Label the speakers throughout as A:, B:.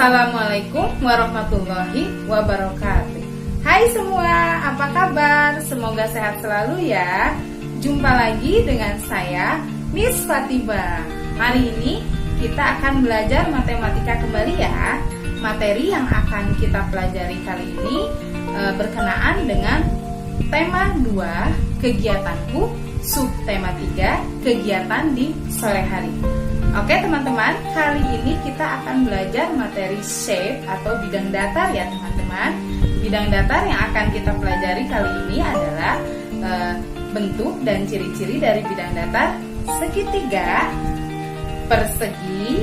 A: Assalamualaikum warahmatullahi wabarakatuh. Hai semua, apa kabar? Semoga sehat selalu ya. Jumpa lagi dengan saya, Miss Fatima. Hari ini kita akan belajar matematika kembali ya. Materi yang akan kita pelajari kali ini berkenaan dengan tema 2, kegiatanku, subtema 3, kegiatan di sore hari. Oke teman-teman, kali ini kita akan belajar materi shape atau bidang datar ya teman-teman. Bidang datar yang akan kita pelajari kali ini adalah bentuk dan ciri-ciri dari bidang datar segitiga, persegi,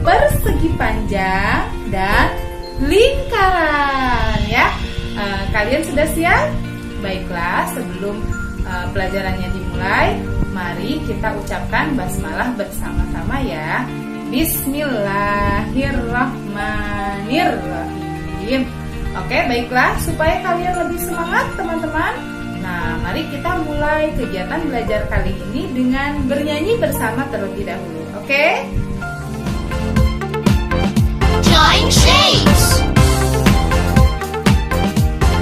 A: persegi panjang, dan lingkaran ya. Kalian sudah siap? Baiklah, sebelum pelajarannya dimulai, mari kita ucapkan basmalah bersama-sama ya. Bismillahirrahmanirrahim. Oke, baiklah, supaya kalian lebih semangat teman-teman. Nah, mari kita mulai kegiatan belajar kali ini dengan bernyanyi bersama terlebih dahulu. Oke?
B: Drawing shapes.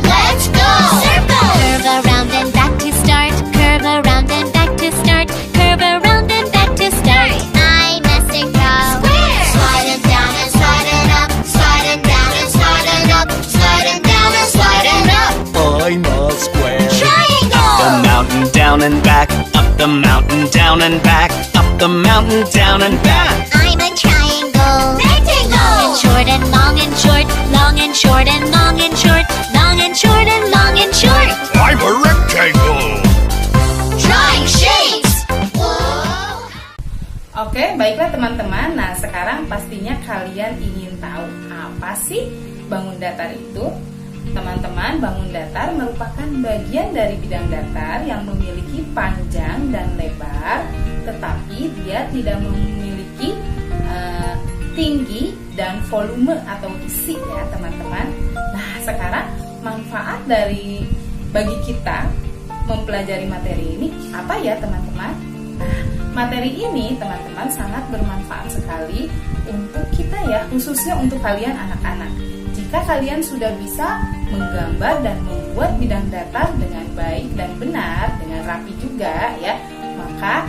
B: Let's go. Circle. Curve around and back to start. Curve around and back to start. Curve around and back to start. I must go. Square. Sliding down and sliding up. Sliding down and sliding up. Sliding down and sliding up.
C: I'm a square.
B: Triangle.
C: The mountain down and back. Up the mountain down and back. Up the mountain down and back.
B: I'm a triangle. Rectangle. Long and short and short. Long and short and long and short. Long and short and long and short.
C: I'm a rectangle.
B: Drawing shapes. Whoa.
A: Oke, baiklah teman-teman. Nah, sekarang pastinya kalian ingin tahu apa sih bangun datar itu? Teman-teman, bangun datar merupakan bagian dari bidang datar yang memiliki panjang dan lebar, tetapi dia tidak memiliki tinggi dan volume atau isi ya teman-teman. Nah, sekarang manfaat bagi kita mempelajari materi ini apa ya teman-teman? Nah, materi ini teman-teman sangat bermanfaat sekali untuk kita ya, khususnya untuk kalian anak-anak. Jika kalian sudah bisa menggambar dan membuat bidang datar dengan baik dan benar, dengan rapi juga ya, maka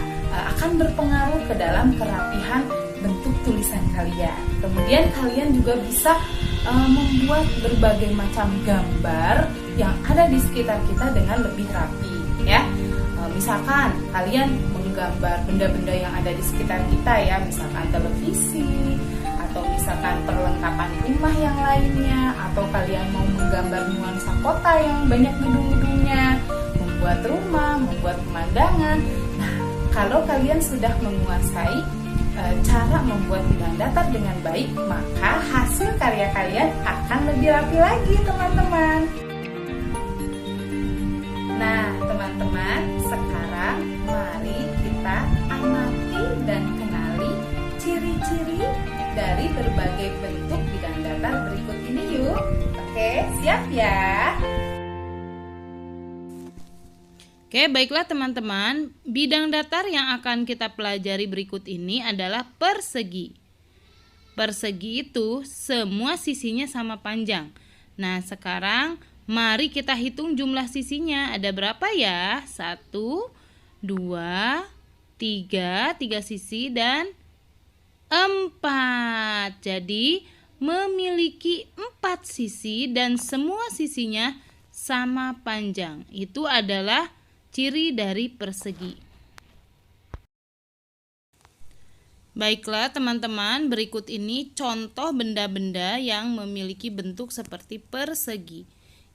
A: akan berpengaruh ke dalam kerapihan bentuk tulisan kalian. Kemudian kalian juga bisa membuat berbagai macam gambar yang ada di sekitar kita dengan lebih rapi ya. Misalkan kalian menggambar benda-benda yang ada di sekitar kita ya, misalkan televisi atau misalkan perlengkapan rumah yang lainnya, atau kalian mau menggambar nuansa kota yang banyak gedung-gedungnya, membuat rumah, membuat pemandangan. Nah, kalau kalian sudah menguasai cara membuat bidang datar dengan baik, maka hasil karya kalian akan lebih rapi lagi teman-teman. Nah teman-teman, sekarang mari kita amati dan kenali ciri-ciri dari berbagai bentuk bidang datar berikut ini yuk. Oke, siap ya? Oke, baiklah teman-teman, bidang datar yang akan kita pelajari berikut ini adalah persegi. Persegi itu semua sisinya sama panjang. Nah, sekarang mari kita hitung jumlah sisinya. Ada berapa ya? 1, 2, 3 sisi dan 4. Jadi, memiliki 4 sisi dan semua sisinya sama panjang. Itu adalah ciri dari persegi. Baiklah teman-teman, berikut ini contoh benda-benda yang memiliki bentuk seperti persegi.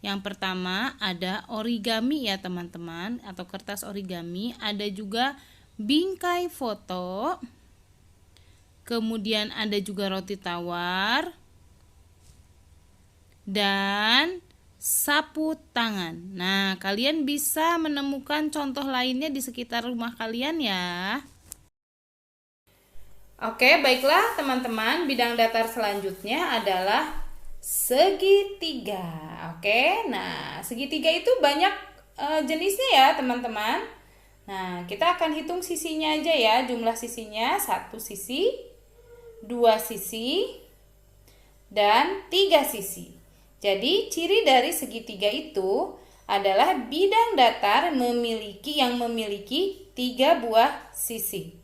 A: Yang pertama ada origami ya teman-teman, atau kertas origami. Ada juga bingkai foto. Kemudian ada juga roti tawar. Dan sapu tangan. Nah, kalian bisa menemukan contoh lainnya di sekitar rumah kalian ya. Oke, baiklah teman-teman, bidang datar selanjutnya adalah segitiga. Oke, nah segitiga itu banyak jenisnya ya teman-teman. Nah, kita akan hitung sisinya aja ya, jumlah sisinya 1 sisi, 2 sisi, dan 3 sisi. Jadi ciri dari segitiga itu adalah bidang datar yang memiliki 3 buah sisi.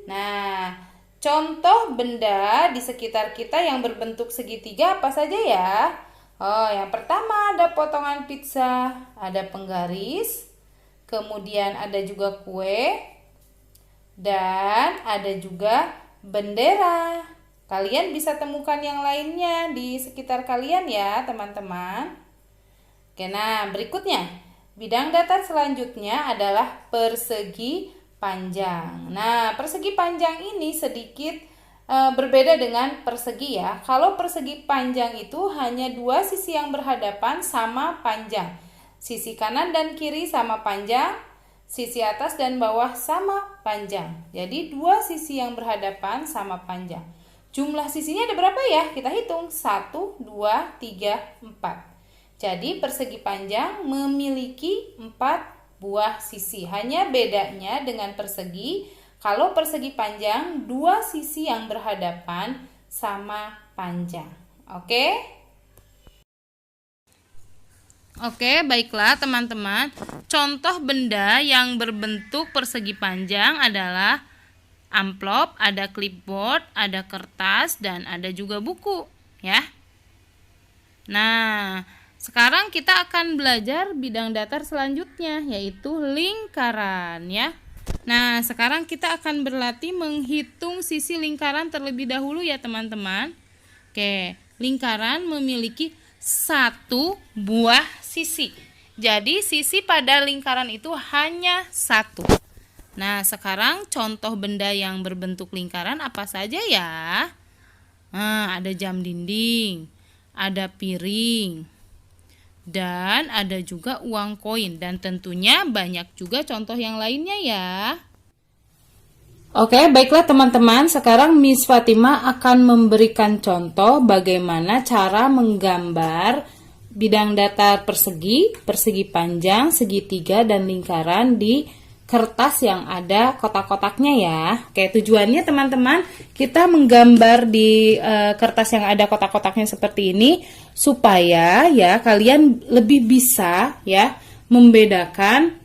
A: Nah, contoh benda di sekitar kita yang berbentuk segitiga apa saja ya? Oh, yang pertama ada potongan pizza, ada penggaris, kemudian ada juga kue, dan ada juga bendera. Kalian bisa temukan yang lainnya di sekitar kalian ya, teman-teman. Oke, nah berikutnya, bidang datar selanjutnya adalah persegi panjang. Nah, persegi panjang ini sedikit berbeda dengan persegi ya. Kalau persegi panjang itu hanya 2 sisi yang berhadapan sama panjang. Sisi kanan dan kiri sama panjang, sisi atas dan bawah sama panjang. Jadi 2 sisi yang berhadapan sama panjang. Jumlah sisinya ada berapa ya? Kita hitung. 1, 2, 3, 4. Jadi persegi panjang memiliki 4 buah sisi. Hanya bedanya dengan persegi, kalau persegi panjang 2 sisi yang berhadapan sama panjang. Oke? Oke, baiklah teman-teman. Contoh benda yang berbentuk persegi panjang adalah amplop, ada clipboard, ada kertas, dan ada juga buku, ya. Nah, sekarang kita akan belajar bidang datar selanjutnya, yaitu lingkaran, ya. Nah, sekarang kita akan berlatih menghitung sisi lingkaran terlebih dahulu ya, teman-teman. Oke, lingkaran memiliki 1 buah sisi. Jadi, sisi pada lingkaran itu hanya 1. Nah, sekarang contoh benda yang berbentuk lingkaran apa saja ya? Nah, ada jam dinding, ada piring, dan ada juga uang koin. Dan tentunya banyak juga contoh yang lainnya ya. Oke, baiklah teman-teman. Sekarang Miss Fatima akan memberikan contoh bagaimana cara menggambar bidang datar persegi, persegi panjang, segitiga, dan lingkaran di kertas yang ada kotak-kotaknya ya. Oke, tujuannya teman-teman, kita menggambar di kertas yang ada kotak-kotaknya seperti ini supaya ya kalian lebih bisa ya membedakan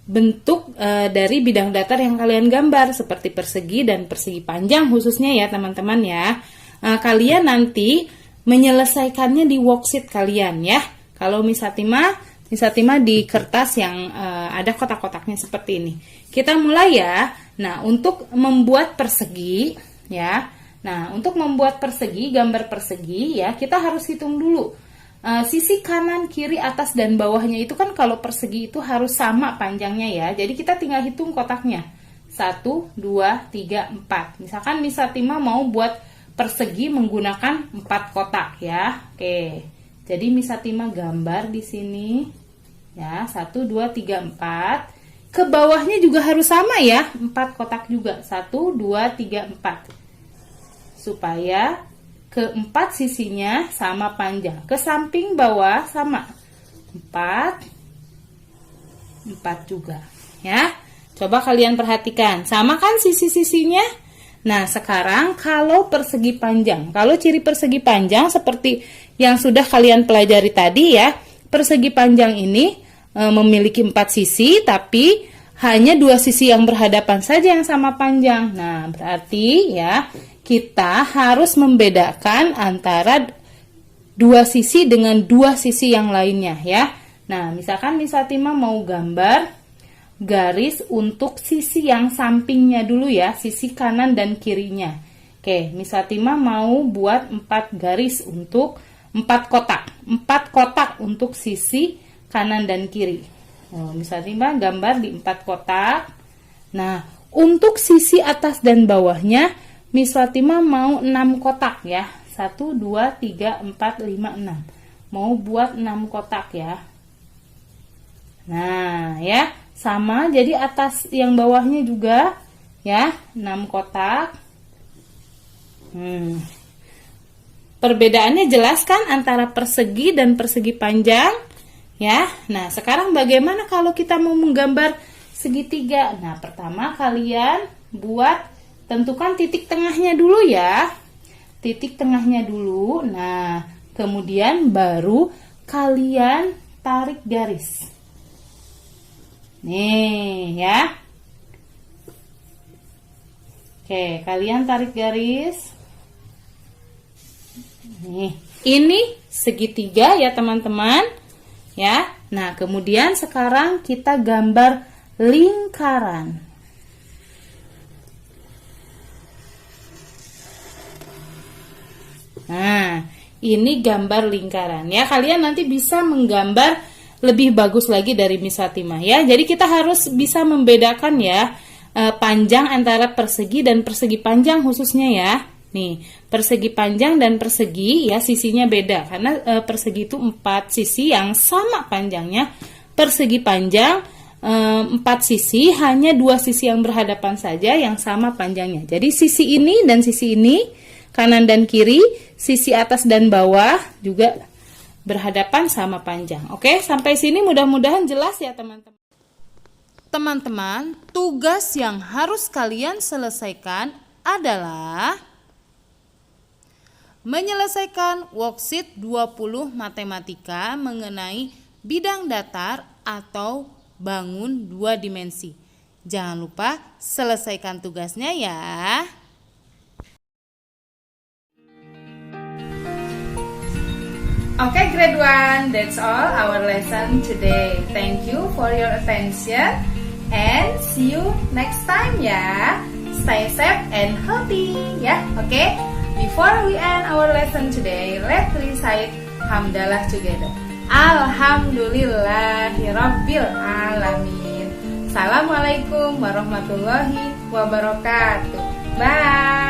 A: bentuk dari bidang datar yang kalian gambar seperti persegi dan persegi panjang khususnya ya teman-teman ya. Kalian nanti menyelesaikannya di worksheet kalian ya. Kalau Miss Fatima di kertas yang ada kotak-kotaknya seperti ini. Kita mulai ya. Nah, untuk membuat persegi ya. Nah, untuk membuat persegi, gambar persegi ya, kita harus hitung dulu. Sisi kanan, kiri, atas dan bawahnya itu kan kalau persegi itu harus sama panjangnya ya. Jadi kita tinggal hitung kotaknya. 1, 2, 3, 4. Misalkan Miss Fatima mau buat persegi menggunakan 4 kotak ya. Oke. Jadi Miss Fatima gambar di sini ya, 1, 2, 3, 4. Ke bawahnya juga harus sama ya, 4 kotak juga, 1, 2, 3, 4. Supaya keempat sisinya sama panjang. Ke samping bawah sama, 4 juga ya. Coba kalian perhatikan, sama kan sisi-sisinya? Nah, sekarang kalau persegi panjang, kalau ciri persegi panjang seperti yang sudah kalian pelajari tadi ya, persegi panjang ini memiliki 4 sisi, tapi hanya 2 sisi yang berhadapan saja yang sama panjang. Nah, berarti ya kita harus membedakan antara 2 sisi dengan 2 sisi yang lainnya ya. Nah, misalkan Miss Fatima mau gambar garis untuk sisi yang sampingnya dulu ya, sisi kanan dan kirinya. Oke, Miss Fatima mau buat 4 garis untuk 4 kotak. 4 kotak untuk sisi kanan dan kiri. Miss Fatima gambar di 4 kotak. Nah, untuk sisi atas dan bawahnya Miss Fatima mau 6 kotak ya. 1, 2, 3, 4, 5, 6. Mau buat 6 kotak ya. Nah, ya, sama. Jadi atas yang bawahnya juga ya, 6 kotak. Perbedaannya jelas kan antara persegi dan persegi panjang ya. Nah, sekarang bagaimana kalau kita mau menggambar segitiga? Nah, pertama kalian tentukan titik tengahnya dulu ya. titik tengahnya dulu. Nah, kemudian baru kalian tarik garis. Nih ya. Oke, kalian tarik garis. Nih, ini segitiga ya teman-teman. Ya. Nah, kemudian sekarang kita gambar lingkaran. Nah, ini gambar lingkaran ya. Kalian nanti bisa menggambar lebih bagus lagi dari Miss Fatimah ya. Jadi kita harus bisa membedakan ya panjang antara persegi dan persegi panjang khususnya ya. Nih, persegi panjang dan persegi ya sisinya beda karena persegi itu 4 sisi yang sama panjangnya. Persegi panjang 4 sisi, hanya 2 sisi yang berhadapan saja yang sama panjangnya. Jadi sisi ini dan sisi ini, kanan dan kiri, sisi atas dan bawah juga berhadapan sama panjang. Oke, sampai sini mudah-mudahan jelas ya teman-teman. Teman-teman, tugas yang harus kalian selesaikan adalah menyelesaikan worksheet 20 matematika mengenai bidang datar atau bangun 2 dimensi. Jangan lupa selesaikan tugasnya ya. Okay, grade 1, that's all our lesson today. Thank you for your attention and see you next time ya. Stay safe and healthy ya. Okay, before we end our lesson today, let's recite hamdalah together. Alhamdulillahirabbil alamin. Assalamualaikum warahmatullahi wabarakatuh. Bye.